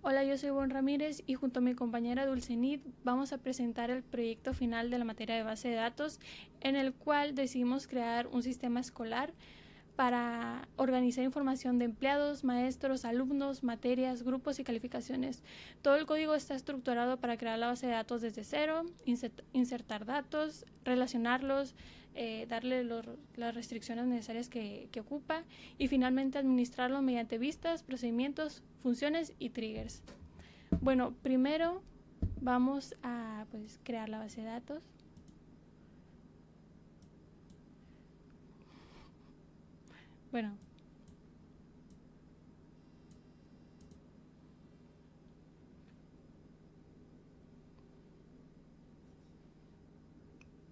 Hola, yo soy Bon Ramírez y junto a mi compañera Dulcenit vamos a presentar el proyecto final de la materia de base de datos, en el cual decidimos crear un sistema escolar para organizar información de empleados, maestros, alumnos, materias, grupos y calificaciones. Todo el código está estructurado para crear la base de datos desde cero, insertar datos, relacionarlos, darle las restricciones necesarias que ocupa y finalmente administrarlo mediante vistas, procedimientos, funciones y triggers. Bueno, primero vamos a crear la base de datos.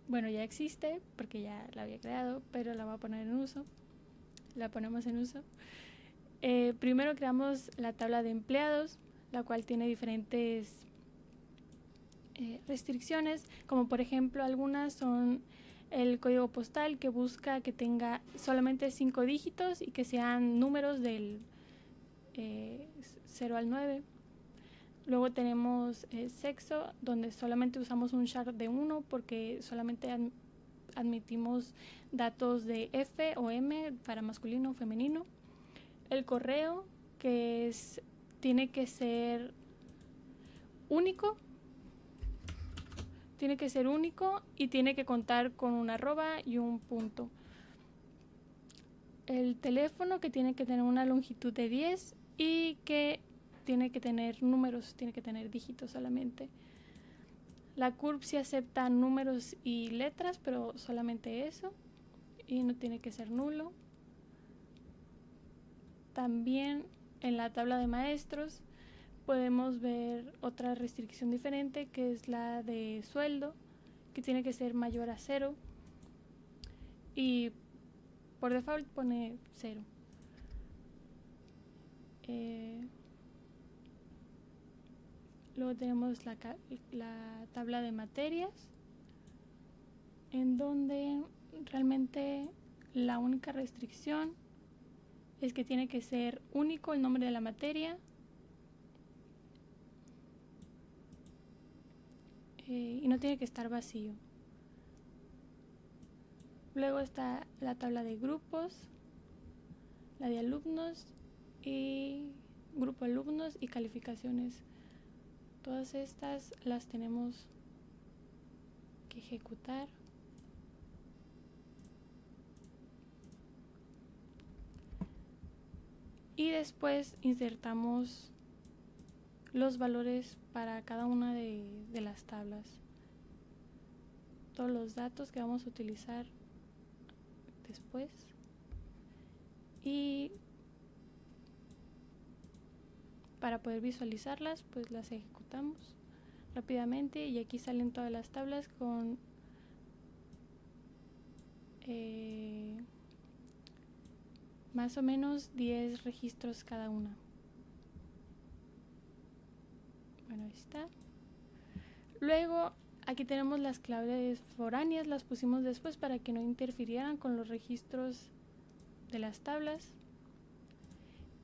Bueno, ya existe porque ya la había creado, pero la voy a poner en uso. La ponemos en uso. Primero creamos la tabla de empleados, la cual tiene diferentes restricciones, como por ejemplo algunas son el código postal, que busca que tenga solamente 5 dígitos y que sean números del 0 al 9. Luego tenemos sexo, donde solamente usamos un char de 1 porque solamente admitimos datos de F o M para masculino o femenino. El correo, que tiene que ser único. Tiene que ser único y tiene que contar con una arroba y un punto. El teléfono, que tiene que tener una longitud de 10 y que tiene que tener números, tiene que tener dígitos solamente. La CURP sí acepta números y letras, pero solamente eso, y no tiene que ser nulo. También en la tabla de maestros podemos ver otra restricción diferente, que es la de sueldo, que tiene que ser mayor a 0 y por default pone 0. Luego tenemos la tabla de materias, en donde realmente la única restricción es que tiene que ser único el nombre de la materia y no tiene que estar vacío. Luego está la tabla de grupos, la de alumnos y grupo alumnos y calificaciones. Todas estas las tenemos que ejecutar. Y después insertamos los valores para cada una de las tablas. Todos los datos que vamos a utilizar después. Y para poder visualizarlas, pues las ejecutamos rápidamente y aquí salen todas las tablas con más o menos 10 registros cada una. Bueno, ahí está. Luego aquí tenemos las claves foráneas, las pusimos después para que no interfirieran con los registros de las tablas.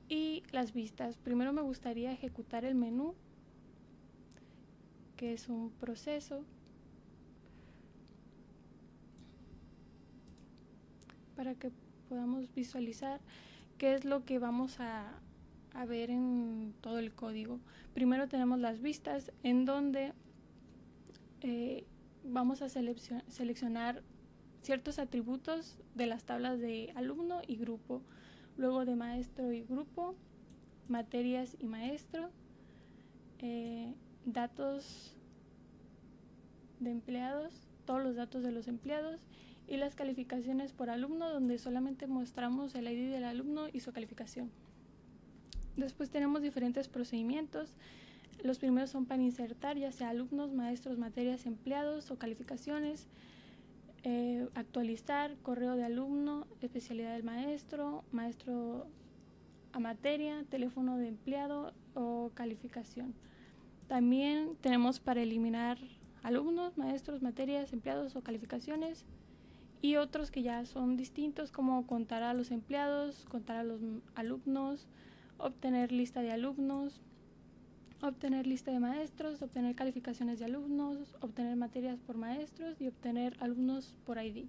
Y las vistas. Primero me gustaría ejecutar el menú, que es un proceso para que podamos visualizar qué es lo que vamos a ver en todo el código. Primero tenemos las vistas, en donde vamos a seleccionar ciertos atributos de las tablas de alumno y grupo, luego de maestro y grupo, materias y maestro, datos de empleados, todos los datos de los empleados, y las calificaciones por alumno, donde solamente mostramos el ID del alumno y su calificación. Después tenemos diferentes procedimientos. Los primeros son para insertar ya sea alumnos, maestros, materias, empleados o calificaciones. Actualizar, correo de alumno, especialidad del maestro, maestro a materia, teléfono de empleado o calificación. También tenemos para eliminar alumnos, maestros, materias, empleados o calificaciones, y otros que ya son distintos, como contar a los empleados, contar a los alumnos, obtener lista de alumnos, obtener lista de maestros, obtener calificaciones de alumnos, obtener materias por maestros y obtener alumnos por ID.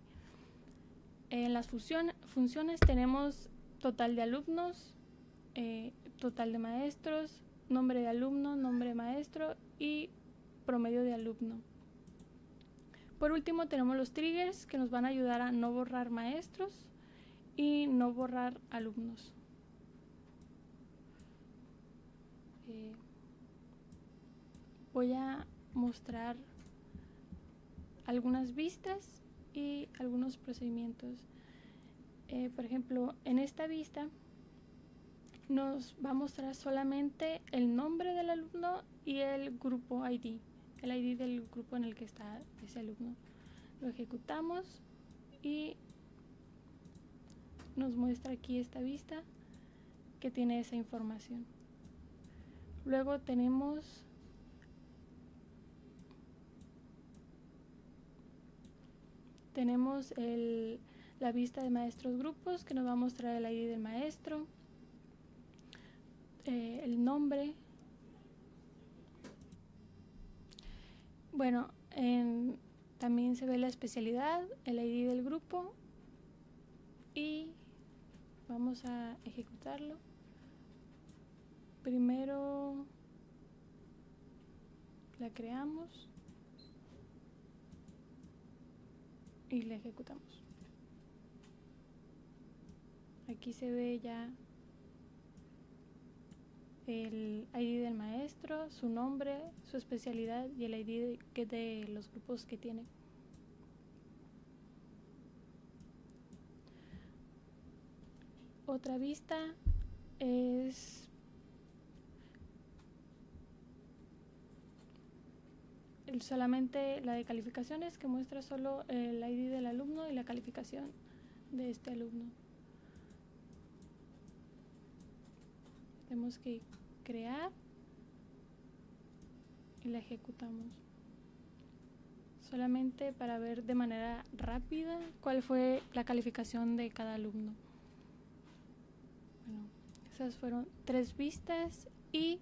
En las funciones tenemos total de alumnos, total de maestros, nombre de alumno, nombre de maestro y promedio de alumno. Por último tenemos los triggers que nos van a ayudar a no borrar maestros y no borrar alumnos. Voy a mostrar algunas vistas y algunos procedimientos. Por ejemplo, en esta vista nos va a mostrar solamente el nombre del alumno y el grupo ID, el ID del grupo en el que está ese alumno. Lo ejecutamos y nos muestra aquí esta vista que tiene esa información. Luego tenemos la vista de maestros grupos que nos va a mostrar el ID del maestro, el nombre. Bueno, también se ve la especialidad, el ID del grupo y vamos a ejecutarlo. Primero la creamos y la ejecutamos. Aquí se ve ya el ID del maestro, su nombre, su especialidad y el ID de los grupos que tiene. Otra vista es solamente la de calificaciones, que muestra solo el ID del alumno y la calificación de este alumno. Tenemos que crear y la ejecutamos solamente para ver de manera rápida cuál fue la calificación de cada alumno. Bueno, esas fueron 3 vistas y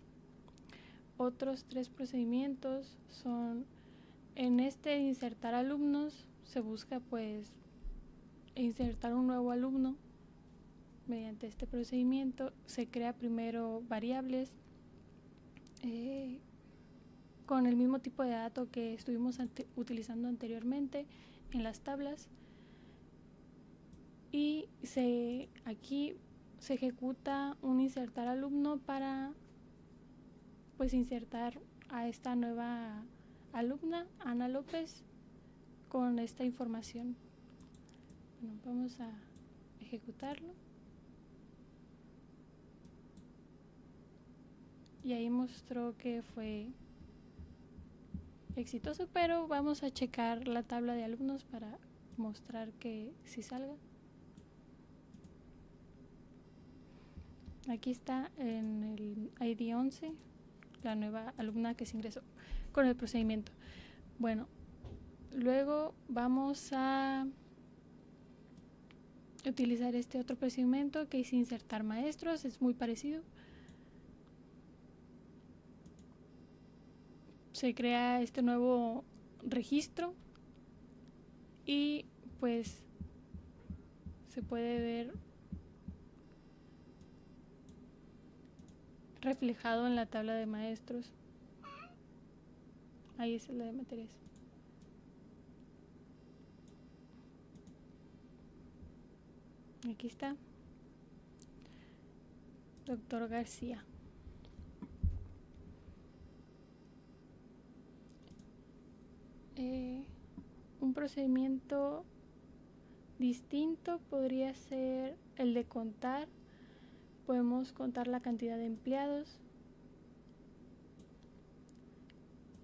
otros 3 procedimientos son: en este insertar alumnos se busca pues insertar un nuevo alumno. Mediante este procedimiento se crea primero variables con el mismo tipo de dato que estuvimos utilizando anteriormente en las tablas, y aquí se ejecuta un insertar alumno para pues insertar a esta nueva alumna, Ana López, con esta información. Bueno, vamos a ejecutarlo. Y ahí mostró que fue exitoso, pero vamos a checar la tabla de alumnos para mostrar que sí salga. Aquí está en el ID 11 la nueva alumna que se ingresó con el procedimiento. Bueno, luego vamos a utilizar este otro procedimiento que es insertar maestros, es muy parecido. Se crea este nuevo registro y pues se puede ver reflejado en la tabla de maestros. Ahí es la de materias. Aquí está. Doctor García. Un procedimiento distinto podría ser el de contar. Podemos contar la cantidad de empleados.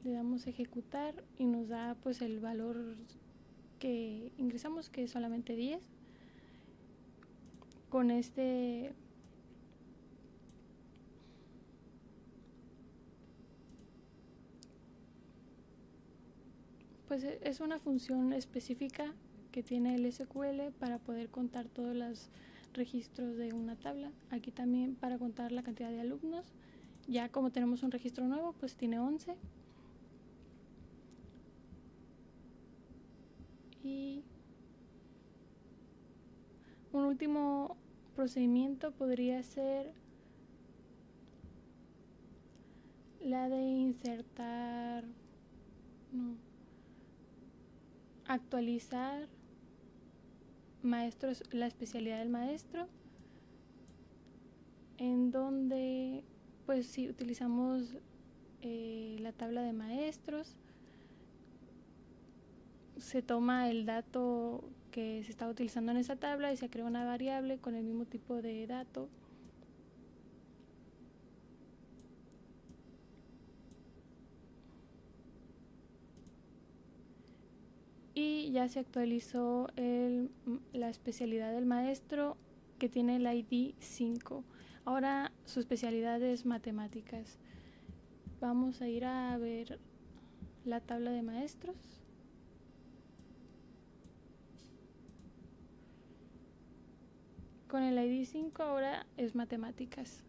Le damos a ejecutar y nos da pues el valor que ingresamos, que es solamente 10. Con este pues es una función específica que tiene el SQL para poder contar todos los registros de una tabla. Aquí también para contar la cantidad de alumnos Ya como tenemos un registro nuevo, pues tiene 11. Y un último procedimiento podría ser la de insertar, no, actualizar maestros, la especialidad del maestro, en donde pues si utilizamos la tabla de maestros, se toma el dato que se está utilizando en esa tabla y se crea una variable con el mismo tipo de dato. Y ya se actualizó la especialidad del maestro que tiene el ID 5. Ahora su especialidad es matemáticas. Vamos a ir a ver la tabla de maestros. Con el ID 5 ahora es matemáticas.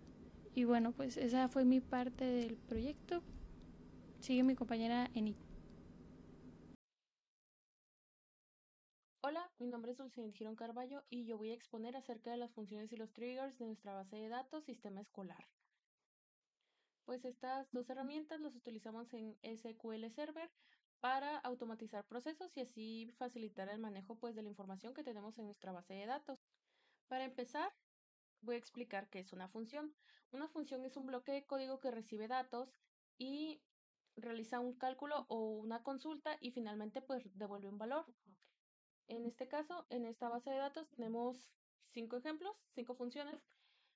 Y bueno, pues esa fue mi parte del proyecto. Sigue mi compañera Enid. Hola, mi nombre es Dulce Girón Carballo y yo voy a exponer acerca de las funciones y los triggers de nuestra base de datos Sistema Escolar. Pues estas dos herramientas las utilizamos en SQL Server para automatizar procesos y así facilitar el manejo pues de la información que tenemos en nuestra base de datos. Para empezar, voy a explicar qué es una función. Una función es un bloque de código que recibe datos y realiza un cálculo o una consulta y finalmente pues devuelve un valor. En este caso, en esta base de datos tenemos 5 ejemplos, 5 funciones,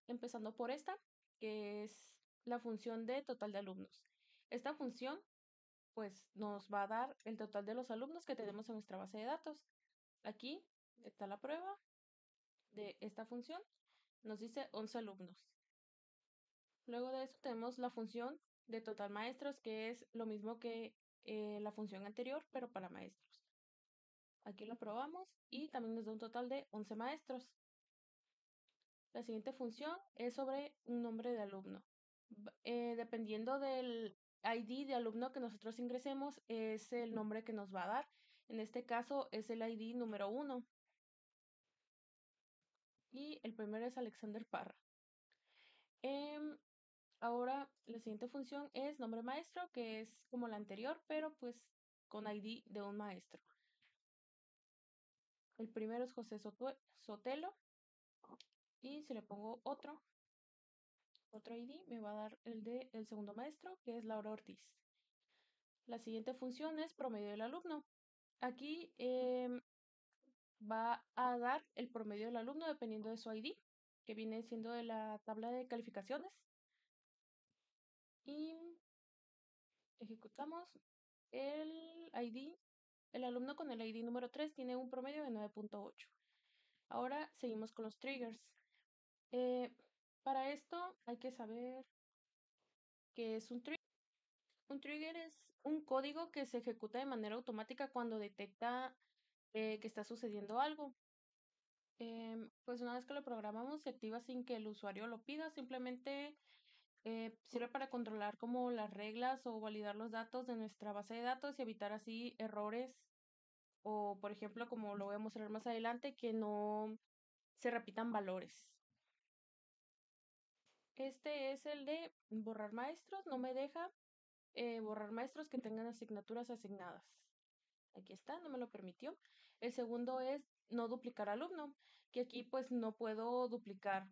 empezando por esta, que es la función de total de alumnos. Esta función, pues, nos va a dar el total de los alumnos que tenemos en nuestra base de datos. Aquí está la prueba de esta función. Nos dice 11 alumnos. Luego de eso tenemos la función de total maestros, que es lo mismo que la función anterior, pero para maestros. Aquí lo probamos y también nos da un total de 11 maestros. La siguiente función es sobre un nombre de alumno. Dependiendo del ID de alumno que nosotros ingresemos, es el nombre que nos va a dar. En este caso es el ID número 1. Y el primero es Alexander Parra. Ahora la siguiente función es nombre maestro, que es como la anterior, pero pues con ID de un maestro. El primero es José Sotelo. Y si le pongo otro ID, me va a dar el de el segundo maestro, que es Laura Ortiz. La siguiente función es promedio del alumno. Aquí va a dar el promedio del alumno dependiendo de su ID, que viene siendo de la tabla de calificaciones. Y ejecutamos el ID. El alumno con el ID número 3 tiene un promedio de 9.8. Ahora seguimos con los triggers. Para esto hay que saber qué es un trigger. Un trigger es un código que se ejecuta de manera automática cuando detecta que está sucediendo algo. Pues una vez que lo programamos se activa sin que el usuario lo pida, simplemente sirve para controlar como las reglas o validar los datos de nuestra base de datos y evitar así errores o, por ejemplo, como lo voy a mostrar más adelante, que no se repitan valores. Este es el de borrar maestros, no me deja borrar maestros que tengan asignaturas asignadas. Aquí está, no me lo permitió. El segundo es no duplicar alumno, que aquí pues no puedo duplicar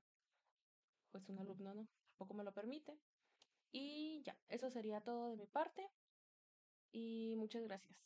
pues un alumno, no, tampoco me lo permite. Y ya, eso sería todo de mi parte y muchas gracias.